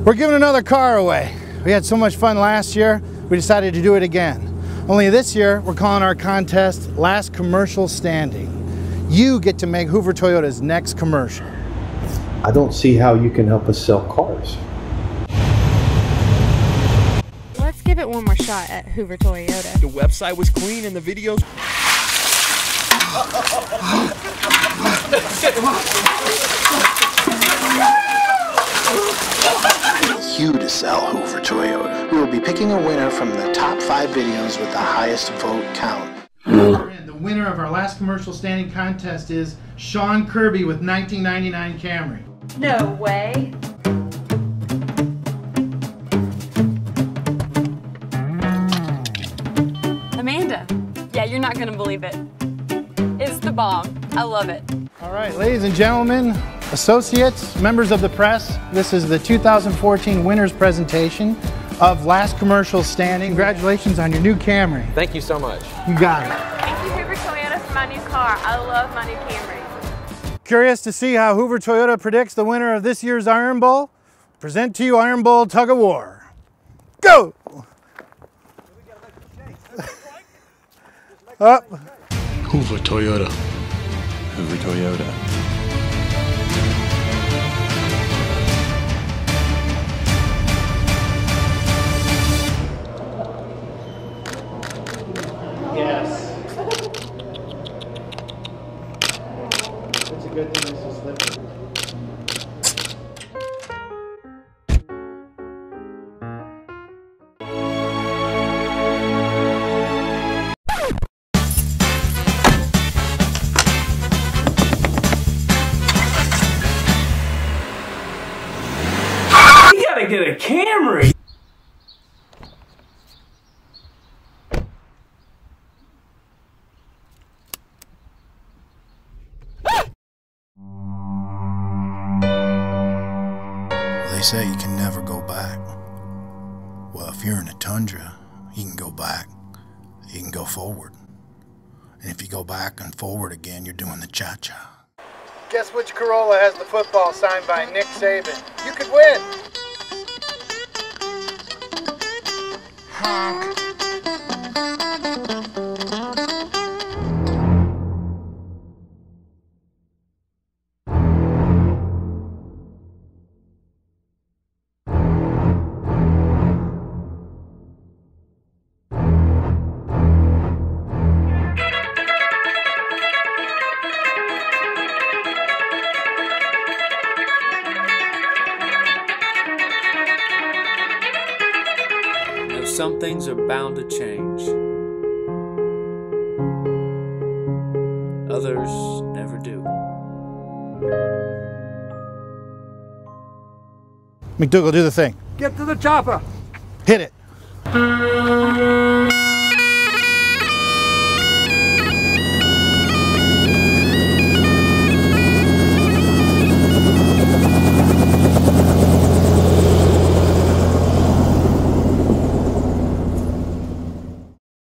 We're giving another car away. We had so much fun last year, we decided to do it again. Only this year, we're calling our contest Last Commercial Standing. You get to make Hoover Toyota's next commercial. I don't see how you can help us sell cars. Let's give it one more shot at Hoover Toyota. The website was clean and the videos... You to sell Hoover Toyota. We will be picking a winner from the top 5 videos with the highest vote count. The winner of our Last Commercial Standing contest is Sean Kirby with 1999 Camry. No way. Amanda. Yeah, you're not gonna believe it. It's the bomb. I love it. All right, ladies and gentlemen, associates, members of the press, this is the 2014 winners presentation of Last Commercial Standing. Congratulations on your new Camry. Thank you so much. You got it. Thank you, Hoover Toyota, for my new car. I love my new Camry. Curious to see how Hoover Toyota predicts the winner of this year's Iron Bowl? Present to you Iron Bowl Tug of War. Go! Up. Hoover Toyota. Hoover Toyota. Yes. It's a good thing this is slippery. You gotta get a Camry! They say you can never go back. Well, if you're in a tundra, you can go back. You can go forward. And if you go back and forward again, you're doing the cha-cha. Guess which Corolla has the football signed by Nick Saban? You could win! Honk. Some things are bound to change. Others never do. McDougal, do the thing. Get to the chopper! Hit it.